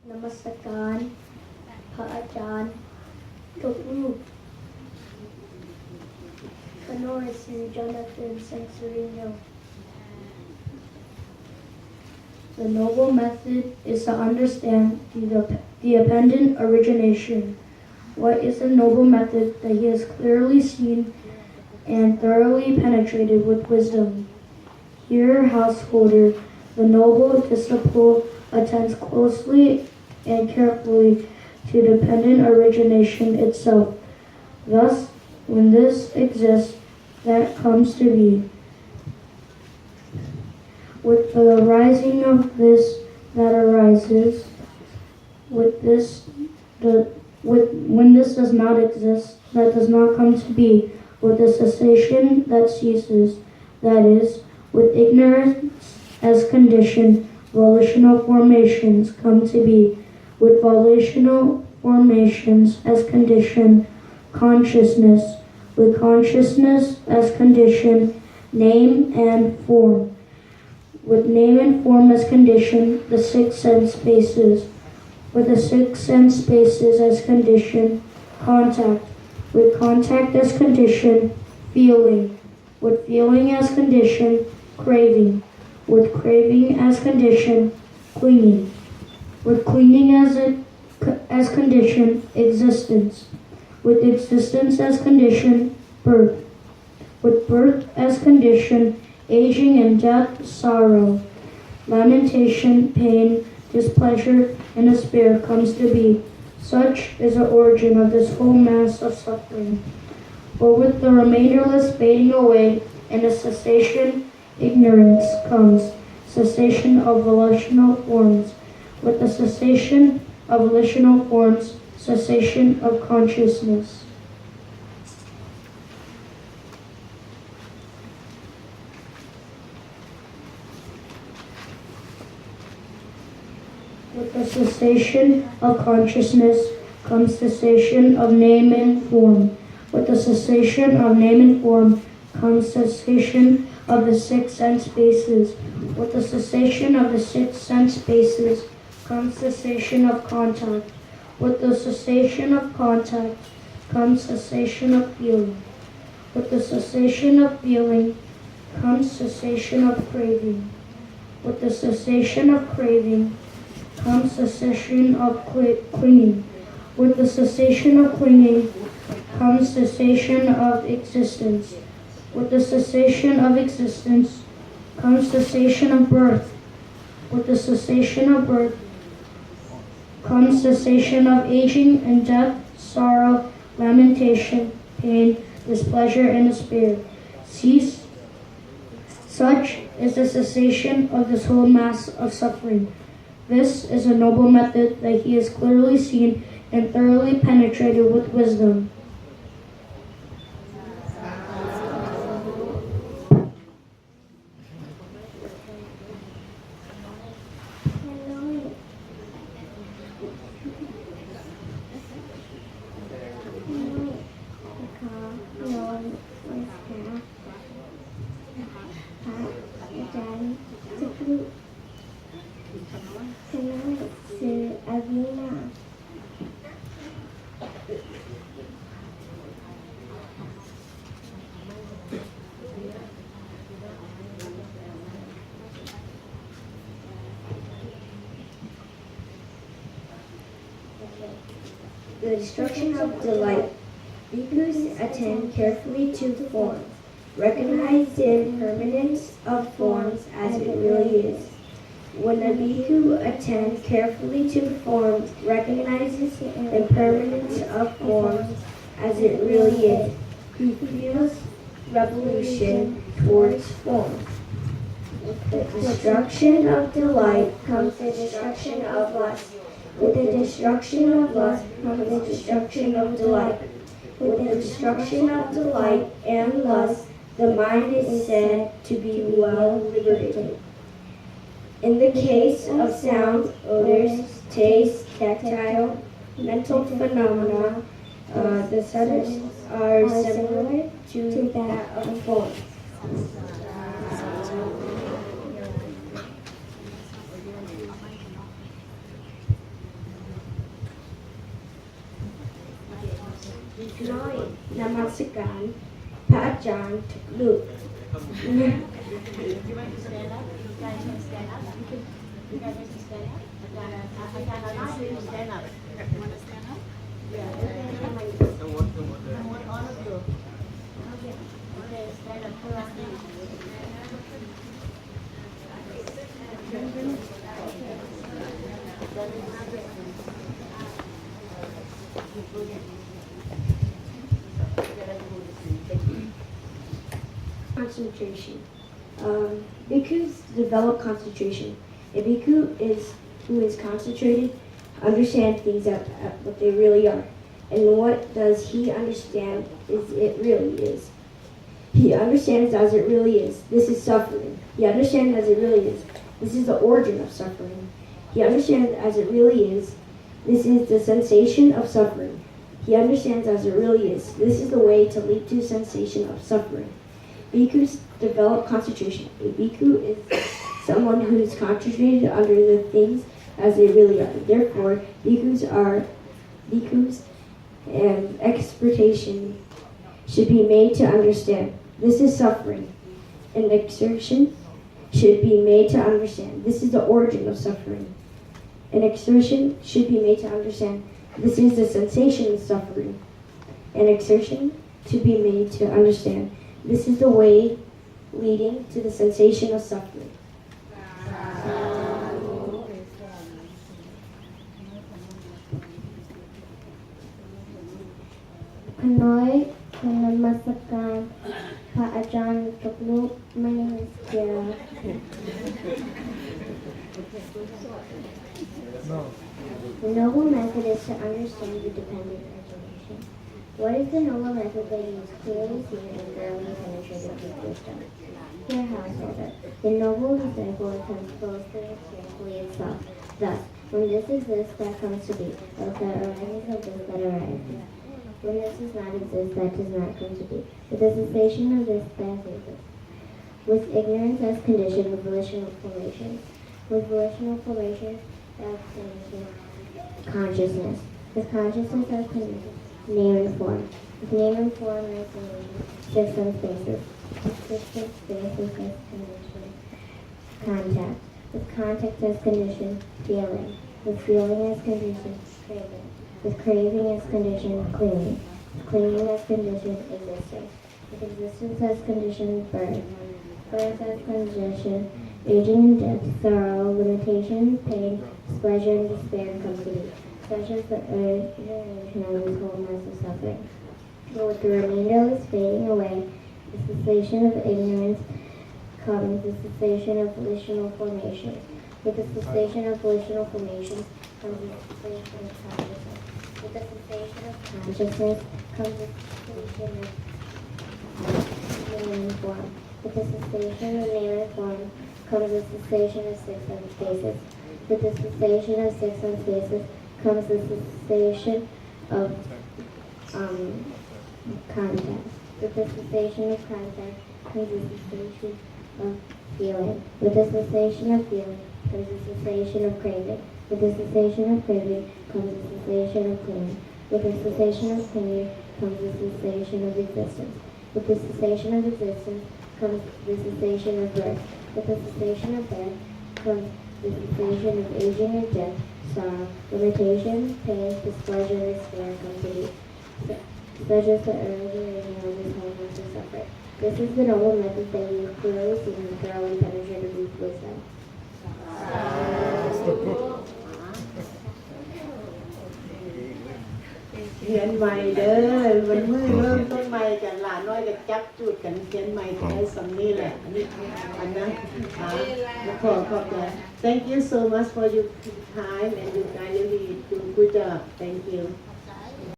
นมัสการพระอาจารย์ทุกรูป Honores to Jonathan Sensorino. The noble method is to understand the dependent origination. What is the noble method that he has clearly seen and thoroughly penetrated with wisdom? Here, householder, the noble disciple attends closely and carefully to dependent origination itself. Thus, when this exists, that comes to be. With the arising of this that arises, when this does not exist, that does not come to be. With the cessation that ceases, that is, with ignorance as condition, volitional formations come to be. With volitional formations as condition, consciousness. With consciousness as condition, name and form. With name and form as condition, the six sense spaces. With the six sense spaces as condition, contact. With contact as condition, feeling. With feeling as condition, craving. With craving as condition, clinging. With clinging as condition, existence. With existence as condition, birth. With birth as condition, aging and death, sorrow. Lamentation, pain, displeasure, and despair comes to be. Such is the origin of this whole mass of suffering. For with the remainderless fading away and the cessation, ignorance comes, cessation of volitional forms. With the cessation of volitional forms, cessation of consciousness. With the cessation of consciousness comes cessation of name and form. With the cessation of name and form comes cessation of the six sense spaces. With the cessation of the six sense spaces comes cessation of contact. With the cessation of contact comes cessation of feeling. With the cessation of feeling comes cessation of craving. With the cessation of craving comes cessation of clinging. With the cessation of clinging comes cessation of existence. With the cessation of existence comes cessation of birth. With the cessation of birth comes cessation of aging and death, sorrow, lamentation, pain, displeasure, and despair. Cease. Such is the cessation of this whole mass of suffering. This is a noble method that he has clearly seen and thoroughly penetrated with wisdom. The destruction of delight. Bhikkhus attend carefully to forms, recognize the impermanence of forms as it really is. When a bhikkhu attends carefully to forms, recognizes the impermanence of forms as it really is, he feels revolution towards forms. With the destruction of delight comes the destruction of lust. With the destruction of lust comes the destruction of delight. With the destruction of delight and lust, the mind is said to be well liberated. In the case of sounds, odors, taste, tactile, mental phenomena, the subjects are similar to that of forms. น้อยนมัสการพระอาจารย์ทุกรูป Concentration. Bhikkhus develop concentration. A bhikkhu who is concentrated understands things at what they really are. And what does he understand is it really is. He understands as it really is. This is suffering. He understands as it really is. This is the origin of suffering. He understands as it really is. This is the sensation of suffering. He understands as it really is. This is the way to lead to sensation of suffering. Bhikkhus develop concentration. A bhikkhu is someone who is concentrated under the things as they really are. Therefore, bhikkhus and exhortation should be made to understand. This is suffering. An exertion should be made to understand. This is the origin of suffering. An exertion should be made to understand. This is the sensation of suffering. An exertion should be made to understand. This is the way leading to the sensation of suffering. น้อยนมัสการพระอาจารย์ทุกรูปไม่เกี่ยว The noble method is to understand the dependent isolation. What is the noble method that is clearly seen and thoroughly penetrated with wisdom? Dear householder, the noble disciple attempts closely and carefully itself. Thus, when this exists, that comes to be. Thus, that arises of this that arises. When this does not exist, that does not come to be. With the cessation of this, that exists. With ignorance as condition, with volitional formation. With volitional formation, as condition, consciousness. With consciousness as condition, name and form. With name and form as condition, system spaces. With system spaces as condition, contact. With contact as condition, feeling. With feeling as condition, craving. With craving as condition, clinging. With clinging as condition, existence. With existence as condition, birth. Birth as condition, aging and death, sorrow, limitation, pain, displeasure, and despair come to be. Such as the origination of this whole mass of suffering. But with the remainder of this fading away, the cessation of ignorance comes the cessation of volitional formation. With the cessation of volitional formation comes the cessation of consciousness. With the cessation of consciousness comes the cessation of name and form. With the cessation of name and form comes the cessation of six and spaces. With the cessation of six and spaces comes the cessation of contact. With the cessation of contact comes the cessation of feeling. With the cessation of feeling comes the cessation of craving. With the cessation of craving comes the cessation of clinging. With the cessation of clinging comes the cessation of existence. With the cessation of existence comes the cessation of birth. With the cessation of birth comes the cessation of aging and death, sorrow, limitation, pain, displeasure, and despair come to be. Such as the origination of this whole mass of suffering. This is the noble method that you clearly see and thoroughly penetrated with wisdom. เขียนใหม่เด้อมันมือเริ่มต้นใหม่กันหลานน้อยกับจับจุดกันเขียนใหม่ที่ไอ้สำนี้แหละอันนี้อันนั้นแล้วขอบใจ Thank you so much for your time and your kind good job. Thank you.